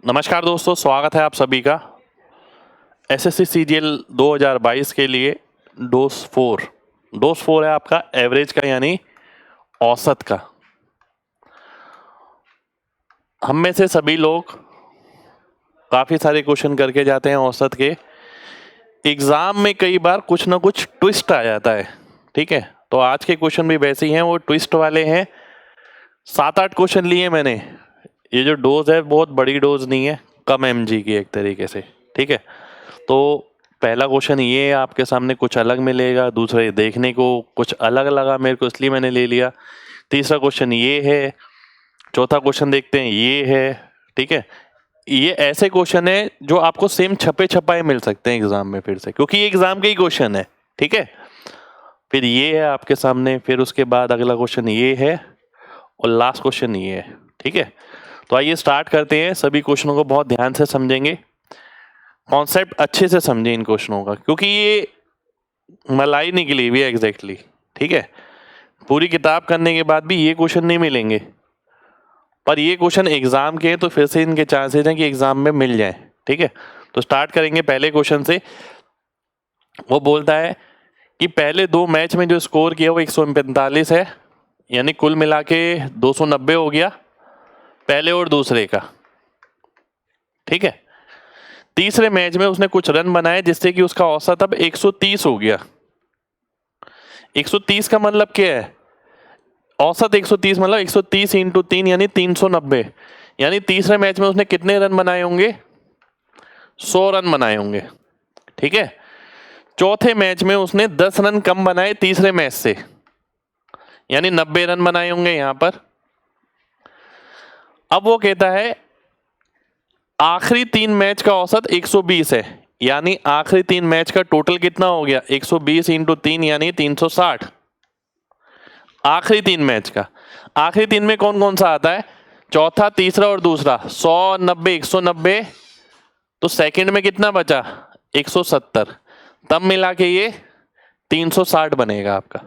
नमस्कार दोस्तों, स्वागत है आप सभी का एसएससी सीजीएल 2022 के लिए डोज 4 है आपका एवरेज का यानी औसत का। हम में से सभी लोग काफ़ी सारे क्वेश्चन करके जाते हैं औसत के। एग्ज़ाम में कई बार कुछ ना कुछ ट्विस्ट आ जाता है, ठीक है। तो आज के क्वेश्चन भी वैसे ही हैं, वो ट्विस्ट वाले हैं। 7-8 क्वेश्चन लिए मैंने। ये जो डोज है बहुत बड़ी डोज नहीं है, कम एमजी की एक तरीके से, ठीक है। तो पहला क्वेश्चन ये है, आपके सामने कुछ अलग मिलेगा। दूसरा ये देखने को कुछ अलग लगा मेरे को, इसलिए मैंने ले लिया। तीसरा क्वेश्चन ये है। चौथा क्वेश्चन देखते हैं, ये है, ठीक है। ये ऐसे क्वेश्चन है जो आपको सेम छपे छपाए मिल सकते हैं एग्जाम में फिर से, क्योंकि ये एग्जाम के ही क्वेश्चन है, ठीक है। फिर ये है आपके सामने, फिर उसके बाद अगला क्वेश्चन ये है और लास्ट क्वेश्चन ये है, ठीक है। तो आइए स्टार्ट करते हैं। सभी क्वेश्चनों को बहुत ध्यान से समझेंगे, कॉन्सेप्ट अच्छे से समझें इन क्वेश्चनों का, क्योंकि ये मलाई निकली हुई है एग्जैक्टली, ठीक है। पूरी किताब करने के बाद भी ये क्वेश्चन नहीं मिलेंगे, पर ये क्वेश्चन एग्जाम के हैं तो फिर से इनके चांसेस हैं कि एग्जाम में मिल जाए, ठीक है। तो स्टार्ट करेंगे पहले क्वेश्चन से। वो बोलता है कि पहले 2 मैच में जो स्कोर किया वो 145 है, यानी कुल मिला के 290 हो गया पहले और दूसरे का, ठीक है। तीसरे मैच में उसने कुछ रन बनाए जिससे कि उसका औसत अब 130 हो गया। 130 का मतलब क्या है? औसत 130 मतलब 130 इंटू 3 यानी 390। यानी तीसरे मैच में उसने कितने रन बनाए होंगे? 100 रन बनाए होंगे, ठीक है। चौथे मैच में उसने 10 रन कम बनाए तीसरे मैच से, यानी 90 रन बनाए होंगे यहां पर। अब वो कहता है आखिरी 3 मैच का औसत 120 है, यानी आखिरी 3 मैच का टोटल कितना हो गया? 120 इंटू 3 यानी 360। आखिरी 3 मैच का। आखिरी 3 में कौन कौन सा आता है? चौथा, तीसरा और दूसरा। 100, 90, 190। तो सेकंड में कितना बचा? 170। तब मिला के ये 360 बनेगा आपका।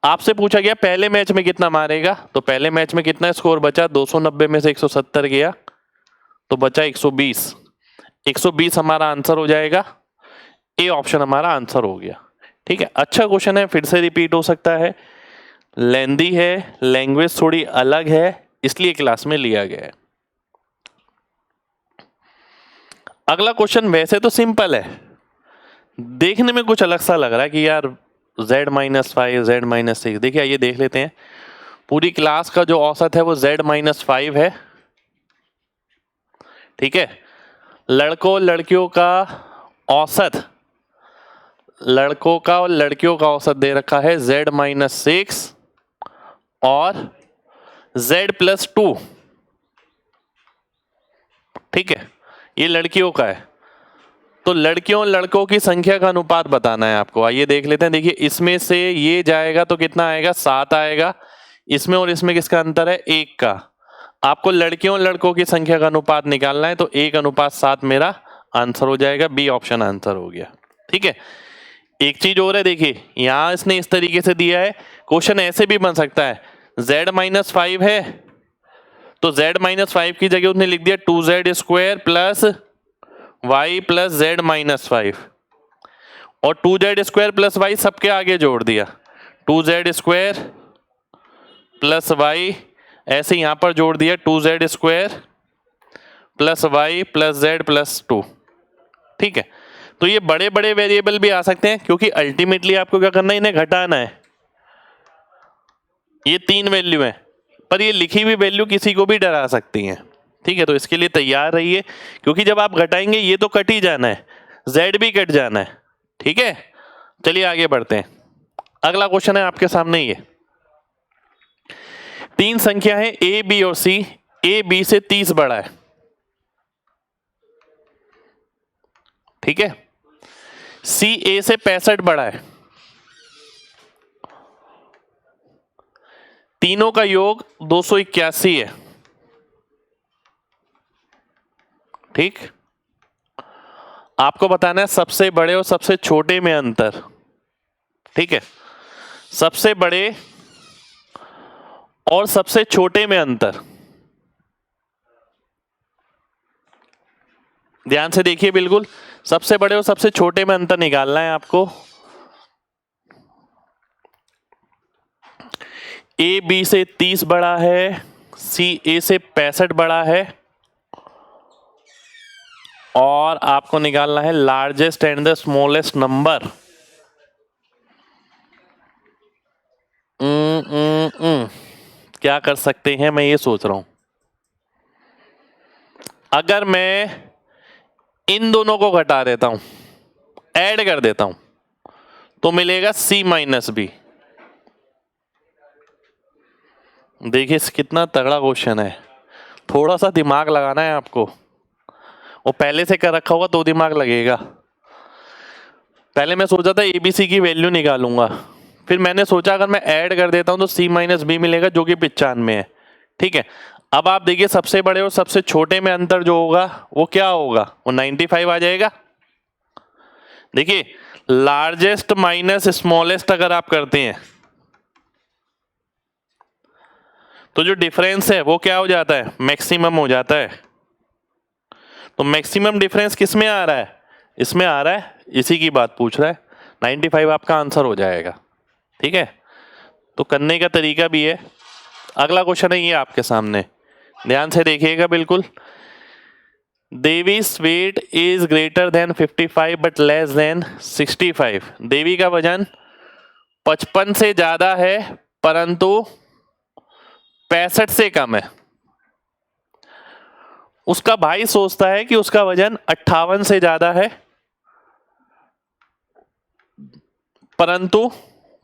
आपसे पूछा गया पहले मैच में कितना मारेगा, तो पहले मैच में कितना स्कोर बचा? 290 में से 170 गया तो बचा 120। 120 हमारा आंसर हो जाएगा। ए ऑप्शन हमारा आंसर हो गया, ठीक है। अच्छा क्वेश्चन है, फिर से रिपीट हो सकता है, लेंदी है, लैंग्वेज थोड़ी अलग है, इसलिए क्लास में लिया गया है। अगला क्वेश्चन वैसे तो सिंपल है, देखने में कुछ अलग सा लग रहा है कि यार z-5 z-6। देखिए ये देख लेते हैं। पूरी क्लास का जो औसत है वो z-5 है, ठीक है। लड़कों लड़कियों का औसत, लड़कों का और लड़कियों का औसत दे रखा है z-6 और z+2, ठीक है। ये लड़कियों का है, तो लड़कियों और लड़कों की संख्या का अनुपात बताना है आपको। आइए देख लेते हैं। देखिए इसमें से ये जाएगा तो कितना आएगा? 7 आएगा। इसमें और इसमें किसका अंतर है? 1 का। आपको लड़कियों और लड़कों की संख्या का अनुपात निकालना है, तो 1:7 मेरा आंसर हो जाएगा। बी ऑप्शन आंसर हो गया, ठीक है। एक चीज और है, देखिए यहां इसने इस तरीके से दिया है, क्वेश्चन ऐसे भी बन सकता है। z-5 है तो z-5 की जगह उसने लिख दिया 2z² plus y plus z-5, और 2z² प्लस y सबके आगे जोड़ दिया। 2z² प्लस y, ऐसे यहां पर जोड़ दिया 2z² plus y plus z+2, ठीक है। तो ये बड़े बड़े वेरिएबल भी आ सकते हैं, क्योंकि अल्टीमेटली आपको क्या करना है? इन्हें घटाना है। ये 3 वैल्यू है, पर ये लिखी हुई वैल्यू किसी को भी डरा सकती है, ठीक है। तो इसके लिए तैयार रहिए, क्योंकि जब आप घटाएंगे ये तो कट ही जाना है, z भी कट जाना है, ठीक है। चलिए आगे बढ़ते हैं। अगला क्वेश्चन है आपके सामने, ये 3 संख्या है a, b और c। a b से 30 बड़ा है, ठीक है। c a से 65 बड़ा है। तीनों का योग 281 है, ठीक। आपको बताना है सबसे बड़े और सबसे छोटे में अंतर, ठीक है। सबसे बड़े और सबसे छोटे में अंतर। ध्यान से देखिए, बिल्कुल सबसे बड़े और सबसे छोटे में अंतर निकालना है आपको। ए बी से 30 बड़ा है, सी ए से 65 बड़ा है, और आपको निकालना है largest and the smallest number. क्या कर सकते हैं, मैं ये सोच रहा हूं। अगर मैं इन दोनों को घटा देता हूं, ऐड कर देता हूं, तो मिलेगा C माइनस बी। देखिए कितना तगड़ा क्वेश्चन है, थोड़ा सा दिमाग लगाना है आपको। वो पहले से कर रखा होगा तो दिमाग लगेगा। पहले मैं सोचा था ABC की वैल्यू निकालूंगा, फिर मैंने सोचा अगर मैं ऐड कर देता हूं तो C माइनस बी मिलेगा जो कि 95 है। ठीक है, अब आप देखिए सबसे बड़े और सबसे छोटे में अंतर जो होगा वो क्या होगा, वो 95 आ जाएगा। देखिए लार्जेस्ट माइनस स्मॉलेस्ट अगर आप करते हैं तो जो डिफरेंस है वो क्या हो जाता है, मैक्सिमम हो जाता है। तो मैक्सिमम डिफरेंस किस में आ रहा है, इसमें आ रहा है, इसी की बात पूछ रहा है। 95 आपका आंसर हो जाएगा। ठीक है, तो करने का तरीका भी है। अगला क्वेश्चन है ये आपके सामने, ध्यान से देखिएगा बिल्कुल। देवी's weight is greater than 55 but less than 65। देवी का वजन 55 से ज्यादा है परंतु 65 से कम है। उसका भाई सोचता है कि उसका वजन 58 से ज्यादा है परंतु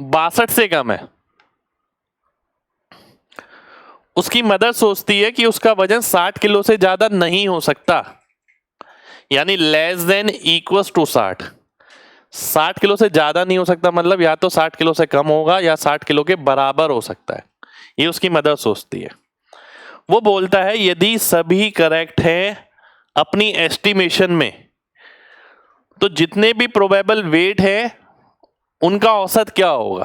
62 से कम है। उसकी मदर सोचती है कि उसका वजन 60 किलो से ज्यादा नहीं हो सकता, यानी less than equals to 60। 60 kilo से ज्यादा नहीं हो सकता, मतलब या तो 60 किलो से कम होगा या 60 किलो के बराबर हो सकता है, ये उसकी मदर सोचती है। वो बोलता है यदि सभी करेक्ट हैं अपनी एस्टिमेशन में तो जितने भी प्रोबेबल वेट है उनका औसत क्या होगा।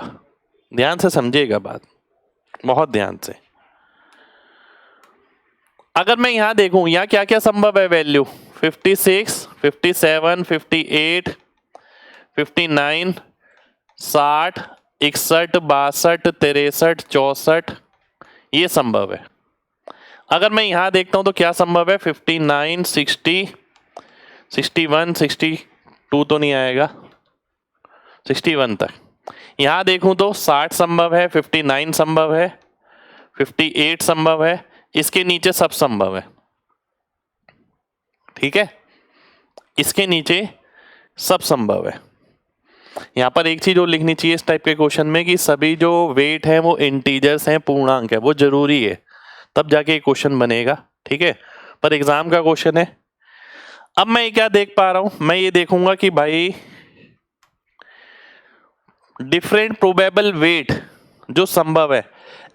ध्यान से समझिएगा बात, बहुत ध्यान से। अगर मैं यहां देखूं यहां क्या क्या संभव है वैल्यू, 56, 57, 58, 59, 60, 61, 62, 63, 64, ये संभव है। अगर मैं यहां देखता हूं तो क्या संभव है, 59, 60, 61, 62 तो नहीं आएगा, 61 तक। यहां देखूं तो 60 संभव है, 59 संभव है, 58 संभव है, इसके नीचे सब संभव है। ठीक है, इसके नीचे सब संभव है। यहां पर एक चीज और लिखनी चाहिए इस टाइप के क्वेश्चन में कि सभी जो वेट है वो इंटीजर्स हैं, पूर्णांक है, वो जरूरी है, तब जाके क्वेश्चन बनेगा। ठीक है, पर एग्जाम का क्वेश्चन है। अब मैं क्या देख पा रहा हूं, मैं ये देखूंगा कि भाई डिफरेंट प्रोबेबल वेट जो संभव है,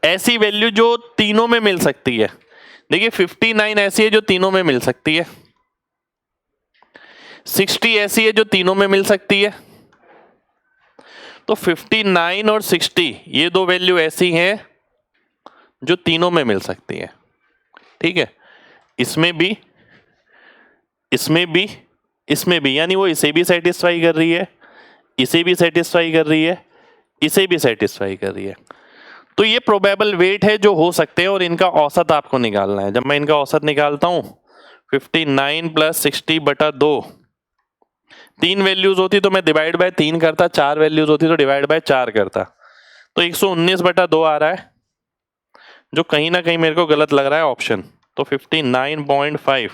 ऐसी वैल्यू जो तीनों में मिल सकती है। देखिए 59 ऐसी है जो तीनों में मिल सकती है, 60 ऐसी है जो तीनों में मिल सकती है। तो 59 और 60 ये दो वैल्यू ऐसी हैं जो तीनों में मिल सकती है। ठीक है, इसमें भी, इसमें भी, इसमें भी, यानी वो इसे भी सेटिस्फाई कर रही है, इसे भी सेटिस्फाई कर रही है, इसे भी सेटिस्फाई कर रही है। तो ये प्रोबेबल वेट है जो हो सकते हैं और इनका औसत आपको निकालना है। जब मैं इनका औसत निकालता हूं 59 प्लस 60 बटा 2, 3 वैल्यूज होती तो मैं डिवाइड बाय 3 करता, 4 वैल्यूज होती तो डिवाइड बाय 4 करता। तो 119 बटा 2 आ रहा है, जो कहीं ना कहीं मेरे को गलत लग रहा है ऑप्शन। तो 59.5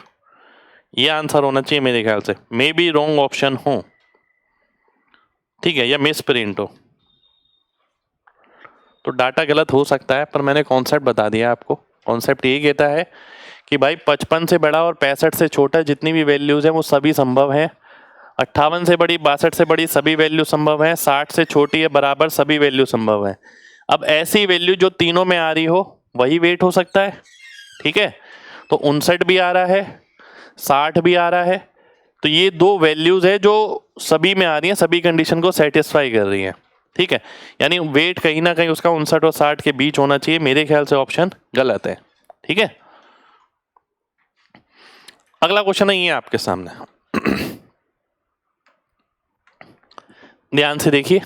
ये आंसर होना चाहिए मेरे ख्याल से, मे बी रॉन्ग ऑप्शन हो, ठीक है, या मिस प्रिंट हो, तो डाटा गलत हो सकता है, पर मैंने कॉन्सेप्ट बता दिया आपको। कॉन्सेप्ट यही कहता है कि भाई 55 से बड़ा और 65 से छोटा जितनी भी वैल्यूज हैं वो सभी संभव हैं, 58 से बड़ी 62 से बड़ी सभी वैल्यू संभव है, 60 से छोटी है बराबर सभी वैल्यू संभव है। अब ऐसी वैल्यू जो तीनों में आ रही हो वही वेट हो सकता है। ठीक है, तो 59 भी आ रहा है, 60 भी आ रहा है, तो ये दो वैल्यूज है जो सभी में आ रही हैं, सभी कंडीशन को सेटिस्फाई कर रही हैं। ठीक है, यानी वेट कहीं ना कहीं उसका 59 और 60 के बीच होना चाहिए। मेरे ख्याल से ऑप्शन गलत है। ठीक है, अगला क्वेश्चन है ये आपके सामने, ध्यान से देखिए।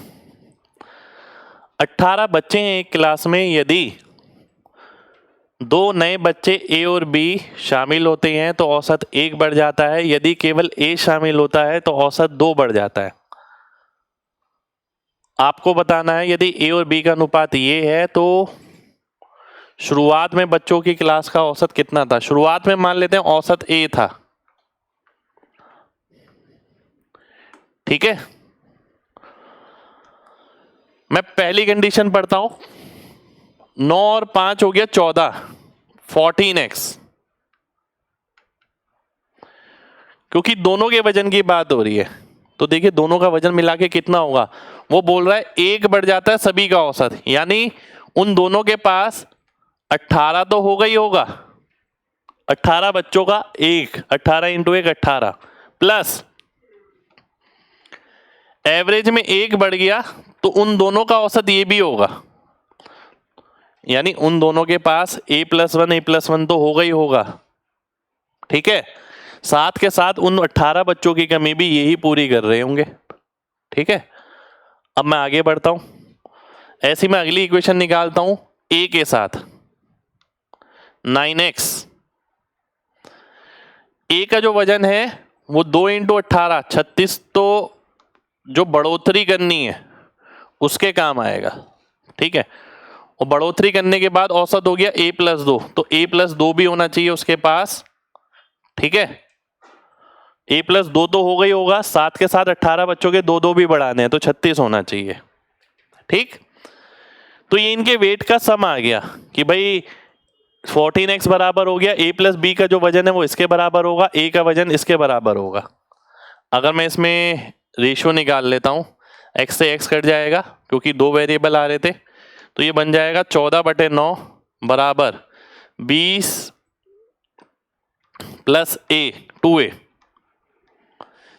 18 बच्चे हैं एक क्लास में, यदि 2 नए बच्चे ए और बी शामिल होते हैं तो औसत 1 बढ़ जाता है, यदि केवल ए शामिल होता है तो औसत 2 बढ़ जाता है। आपको बताना है यदि ए और बी का अनुपात ये है तो शुरुआत में बच्चों की क्लास का औसत कितना था। शुरुआत में मान लेते हैं औसत ए था, ठीक है। मैं पहली कंडीशन पढ़ता हूं, 9 और 5 हो गया 14, 14x, क्योंकि दोनों के वजन की बात हो रही है तो देखिए दोनों का वजन मिला के कितना होगा। वो बोल रहा है 1 बढ़ जाता है सभी का औसत, यानी उन दोनों के पास 18 तो होगा ही होगा, 18 बच्चों का 1, 18 इंटू 1 18, प्लस एवरेज में 1 बढ़ गया तो उन दोनों का औसत ये भी होगा, यानी उन दोनों के पास a+1 तो होगा ही होगा, ठीक है। साथ के साथ उन 18 बच्चों की कमी भी यही पूरी कर रहे होंगे, ठीक है। अब मैं आगे बढ़ता हूं, ऐसी मैं अगली इक्वेशन निकालता हूं a के साथ, 9x। a का जो वजन है वो 2 इंटू 18, 36, तो जो बढ़ोतरी करनी है उसके काम आएगा, ठीक है। और बढ़ोतरी करने के बाद औसत हो गया a+2, तो a+2 भी होना चाहिए उसके पास, ठीक है। a+2 तो हो गई होगा, साथ के साथ 18 बच्चों के 2 भी बढ़ाने हैं तो 36 होना चाहिए, ठीक। तो ये इनके वेट का सम आ गया कि भाई 14x बराबर हो गया, a+b का जो वजन है वो इसके बराबर होगा, a का वजन इसके बराबर होगा। अगर मैं इसमें रेशियो निकाल लेता हूं, x से x कट जाएगा क्योंकि 2 वेरिएबल आ रहे थे, तो ये बन जाएगा 14/9 बराबर 20 प्लस a 2a,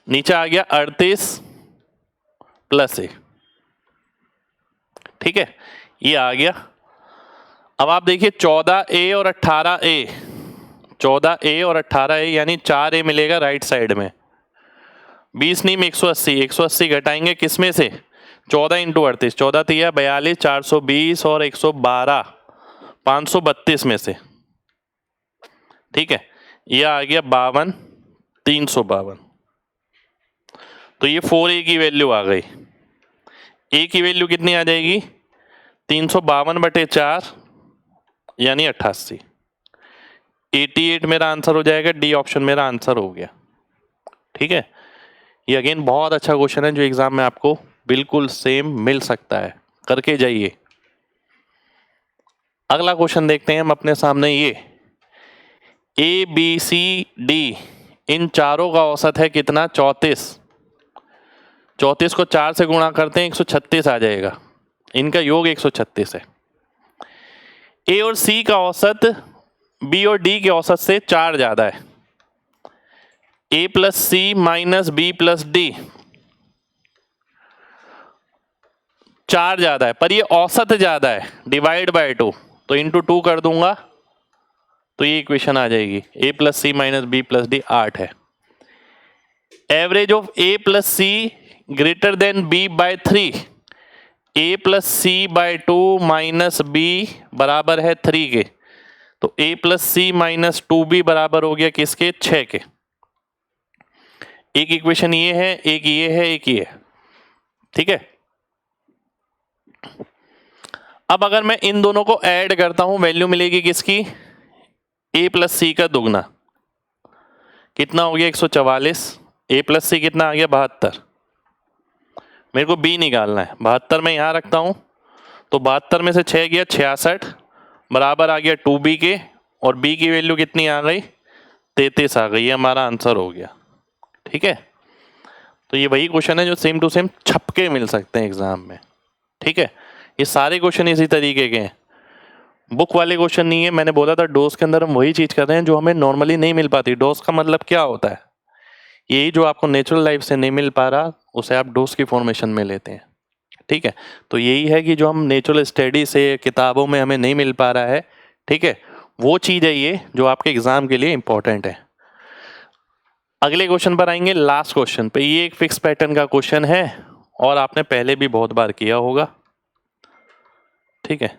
नीचे आ गया 38 प्लस a, ठीक है, ये आ गया। अब आप देखिए 14a और 18a, 14a और 18a यानी 4a मिलेगा राइट साइड में, 20 नहीं में 180, 180 घटाएंगे किसमें से, 14 इंटू 38, 14 3 42, 420 और 112, 532 में से, ठीक है। यह आ गया 52, 352। तो ये 4a की वैल्यू आ गई। a की वैल्यू कितनी आ जाएगी, 352/4 यानी 88, 88 मेरा आंसर हो जाएगा, डी ऑप्शन मेरा आंसर हो गया, ठीक है। ये अगेन बहुत अच्छा क्वेश्चन है जो एग्जाम में आपको बिल्कुल सेम मिल सकता है, करके जाइए। अगला क्वेश्चन देखते हैं हम अपने सामने, ये a b c d इन चारों का औसत है कितना, 34। 34 को 4 से गुणा करते हैं 136 आ जाएगा, इनका योग 136 है। a और c का औसत b और d के औसत से 4 ज्यादा है, a+c माइनस b+d 4 ज्यादा है, पर ये औसत ज्यादा है, डिवाइड बाय 2, तो इंटू 2 कर दूंगा तो ये इक्वेशन आ जाएगी, a+c माइनस b+d 8 है। Average of a+c greater than b/3, a+c/2 minus b बराबर है 3 के, तो a+c माइनस 2b बराबर हो गया किसके, 6 के। एक इक्वेशन ये है, एक ये है, एक ये है, ठीक है। अब अगर मैं इन दोनों को ऐड करता हूं, वैल्यू मिलेगी किसकी, a+c का दुगना, कितना हो गया 144, a+c कितना आ गया 72, मेरे को b निकालना है, 72 में यहां रखता हूं तो 72 में से 6 गया 66 बराबर आ गया 2b के, और b की वैल्यू कितनी आ गई 33 आ गई, ये हमारा आंसर हो गया, ठीक है। तो ये वही क्वेश्चन है जो सेम टू सेम छपके मिल सकते हैं एग्जाम में, ठीक है। ये सारे क्वेश्चन इसी तरीके के हैं, बुक वाले क्वेश्चन नहीं है। मैंने बोला था डोज के अंदर हम वही चीज कर रहे हैं जो हमें नॉर्मली नहीं मिल पाती। डोज का मतलब क्या होता है, यही जो आपको नेचुरल लाइफ से नहीं मिल पा रहा उसे आप डोज की फॉर्मेशन में लेते हैं, ठीक है। तो यही है कि जो हम नेचुरल स्टडी से किताबों में हमें नहीं मिल पा रहा है, ठीक है, वो चीज़ है ये जो आपके एग्जाम के लिए इंपॉर्टेंट है। अगले क्वेश्चन पर आएंगे, लास्ट क्वेश्चन पे। ये एक फिक्स पैटर्न का क्वेश्चन है और आपने पहले भी बहुत बार किया होगा, ठीक है।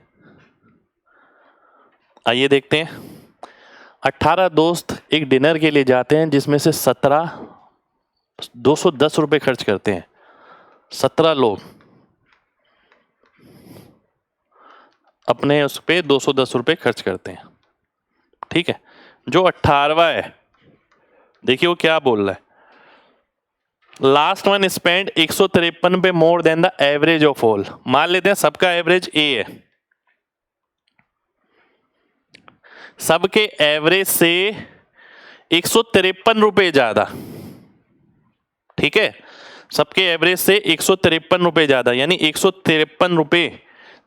आइए देखते हैं। 18 दोस्त एक डिनर के लिए जाते हैं जिसमें से 210 रुपए खर्च करते हैं। 17 लोग अपने उस पे 210 रुपए खर्च करते हैं, ठीक है। जो 18वां है, देखिए वो क्या बोल रहा है। लास्ट वन स्पेंड 153 पे more than the average of all. मान लेते हैं सबका एवरेज ए है, सबके एवरेज से 153 रुपए ज्यादा, ठीक है। सबके एवरेज से 153 रुपए ज्यादा, यानी 153 रुपए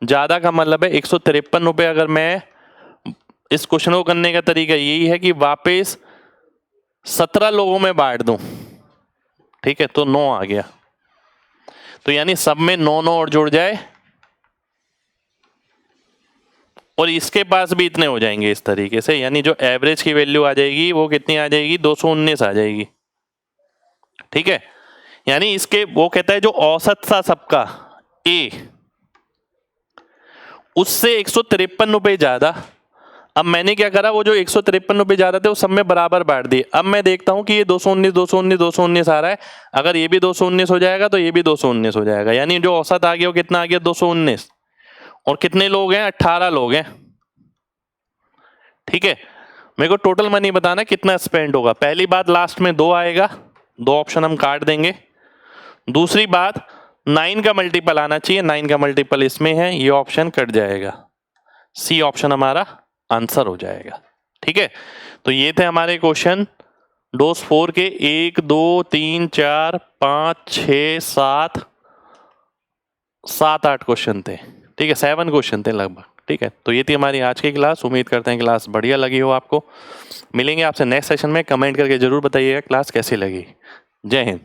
ज्यादा का मतलब है 153 रुपए। अगर मैं इस क्वेश्चन को करने का तरीका यही है कि वापस 17 लोगों में बांट दूं, ठीक है, तो 9 आ गया। तो यानी सब में 9 और जुड़ जाए और इसके पास भी इतने हो जाएंगे इस तरीके से, यानी जो एवरेज की वैल्यू आ जाएगी वो कितनी आ जाएगी, 219 आ जाएगी, ठीक है। यानी इसके वो कहता है जो औसत था सबका ए, उससे 153 रुपए ज्यादा। अब मैंने क्या करा, वो जो 153 रुपए ज्यादा थे वो सब में बराबर बांट दिए। अब मैं देखता हूं कि ये 219 219 219 आ रहा है, अगर ये भी 219 हो जाएगा तो ये भी 219 हो जाएगा, यानी जो औसत आ गया वो कितना आ गया, 219। और कितने लोग हैं, 18 लोग हैं, ठीक है। मेरे को टोटल मनी बताना कितना स्पेंड होगा। पहली बात, लास्ट में 2 आएगा, 2 ऑप्शन हम काट देंगे। दूसरी बात, 9 का मल्टीपल आना चाहिए, 9 का मल्टीपल इसमें है, ये ऑप्शन कट जाएगा, सी ऑप्शन हमारा आंसर हो जाएगा, ठीक है। तो ये थे हमारे क्वेश्चन डोज 4 के 1 2 3 4 5 6 7 8 क्वेश्चन थे, ठीक है। 7 क्वेश्चन थे लगभग, ठीक है। तो ये थी हमारी आज की क्लास। उम्मीद करते हैं क्लास बढ़िया लगी हो आपको। मिलेंगे आपसे नेक्स्ट सेशन में। कमेंट करके जरूर बताइएगा क्लास कैसी लगी। जय हिंद।